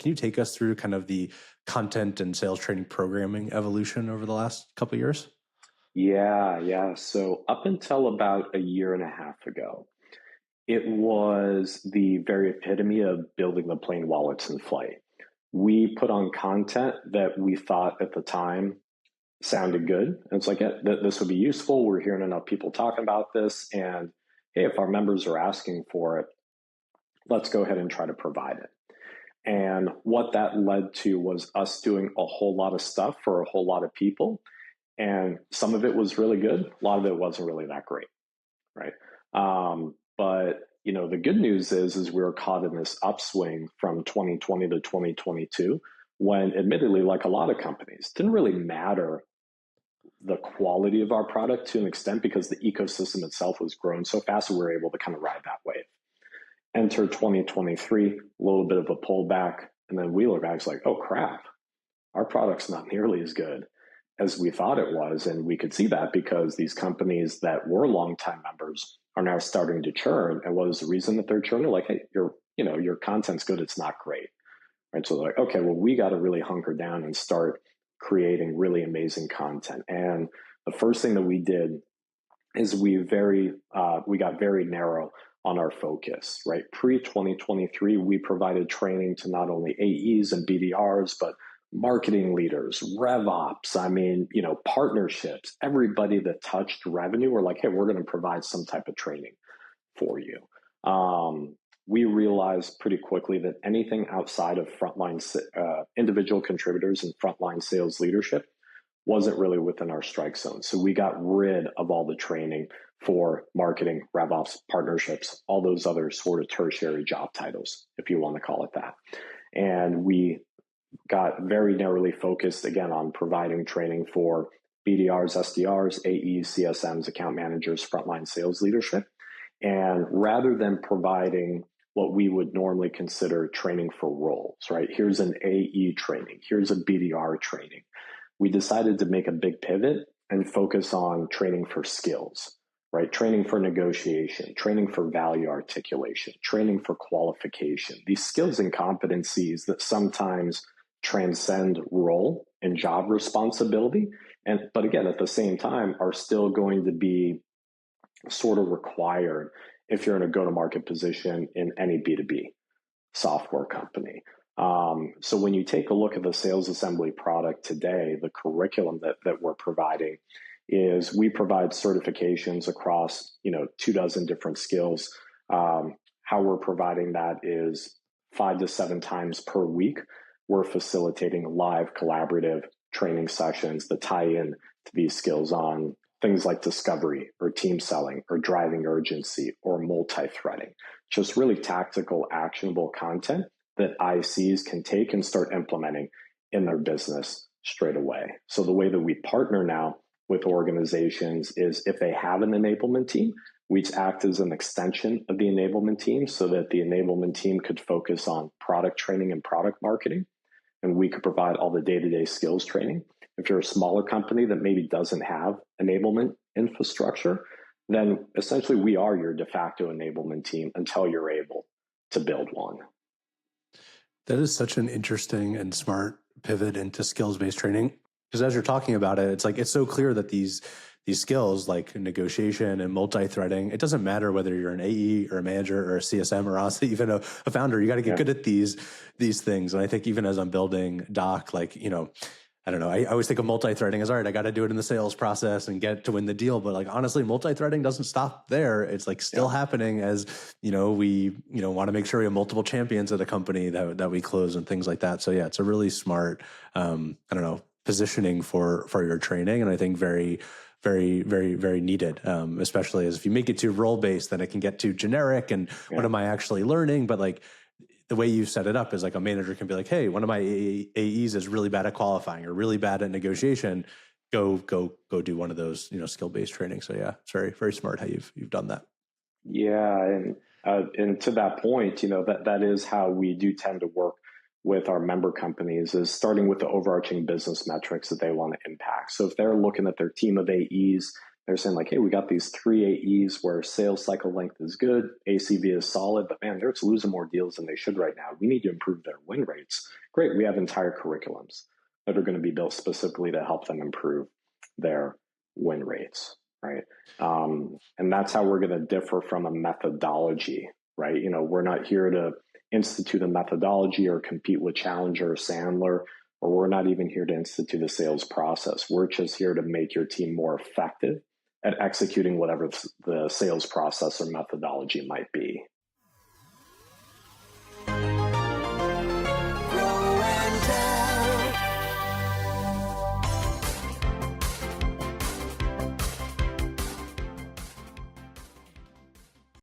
can you take us through kind of the content and sales training programming evolution over the last couple of years? Yeah. So up until about a year and a half ago, it was the very epitome of building the plane while it's in flight. We put on content that we thought at the time sounded good. And it's like, yeah, this would be useful. We're hearing enough people talking about this. And hey, if our members are asking for it, let's go ahead and try to provide it. And what that led to was us doing a whole lot of stuff for a whole lot of people. And some of it was really good. A lot of it wasn't really that great, right? But the good news is we were caught in this upswing from 2020 to 2022, when admittedly, like a lot of companies, it didn't really matter the quality of our product to an extent because the ecosystem itself was growing so fast, we were able to kind of ride that wave. Enter 2023, a little bit of a pullback, and then we look back, it's like, oh crap, our product's not nearly as good as we thought it was. And we could see that because these companies that were longtime members are now starting to churn. And what is the reason that they're churning? Like, hey, your content's good, it's not great. Right. So they're like, okay, well, we got to really hunker down and start creating really amazing content. And the first thing that we did is we got very narrow on our focus, right? Pre-2023, we provided training to not only AEs and BDRs, but marketing leaders, RevOps, partnerships, everybody that touched revenue. We're like, hey, we're going to provide some type of training for you. We realized pretty quickly that anything outside of frontline individual contributors and frontline sales leadership wasn't really within our strike zone. So we got rid of all the training for marketing, RevOps, partnerships, all those other sort of tertiary job titles, if you want to call it that. And we got very narrowly focused, again, on providing training for BDRs, SDRs, AEs, CSMs, account managers, frontline sales leadership. And rather than providing what we would normally consider training for roles, right? Here's an AE training. Here's a BDR training. We decided to make a big pivot and focus on training for skills, right? Training for negotiation, training for value articulation, training for qualification. These skills and competencies that sometimes transcend role and job responsibility. But again, at the same time, are still going to be sort of required if you're in a go-to-market position in any B2B software company. So when you take a look at the Sales Assembly product today, the curriculum that we're providing is we provide certifications across 24 different skills. How we're providing that is 5 to 7 times per week. We're facilitating live collaborative training sessions that tie in to these skills on things like discovery or team selling or driving urgency or multi-threading. Just really tactical, actionable content that ICs can take and start implementing in their business straight away. So the way that we partner now with organizations is if they have an enablement team, we act as an extension of the enablement team so that the enablement team could focus on product training and product marketing, and we could provide all the day-to-day skills training. If you're a smaller company that maybe doesn't have enablement infrastructure, then essentially we are your de facto enablement team until you're able to build one. That is such an interesting and smart pivot into skills-based training. Because as you're talking about it, it's like it's so clear that these skills like negotiation and multi-threading, it doesn't matter whether you're an AE or a manager or a CSM or honestly even a founder, you got to get good at these things. And I think even as I'm building Doc, I don't know. I always think of multi-threading as, all right, I got to do it in the sales process and get to win the deal. But honestly, multi-threading doesn't stop there. It's still happening as, we, want to make sure we have multiple champions at a company that we close and things like that. So yeah, it's a really smart, positioning for your training. And I think very, very, very, very needed, especially as if you make it too role-based, then it can get too generic. And what am I actually learning? But the way you set it up is a manager can be like, hey, one of my AEs is really bad at qualifying or really bad at negotiation. Go do one of those, skill-based training. So yeah, it's very, very smart how you've done that. Yeah. And to that point, that is how we do tend to work with our member companies, is starting with the overarching business metrics that they want to impact. So if they're looking at their team of AEs, They're saying like, hey, we got these 3 AEs where sales cycle length is good, ACV is solid, but man, they're just losing more deals than they should right now. We need to improve their win rates. Great, we have entire curriculums that are going to be built specifically to help them improve their win rates, right? And that's how we're going to differ from a methodology, right? You know, we're not here to institute a methodology or compete with Challenger or Sandler, or we're not even here to institute a sales process. We're just here to make your team more effective at executing whatever the sales process or methodology might be.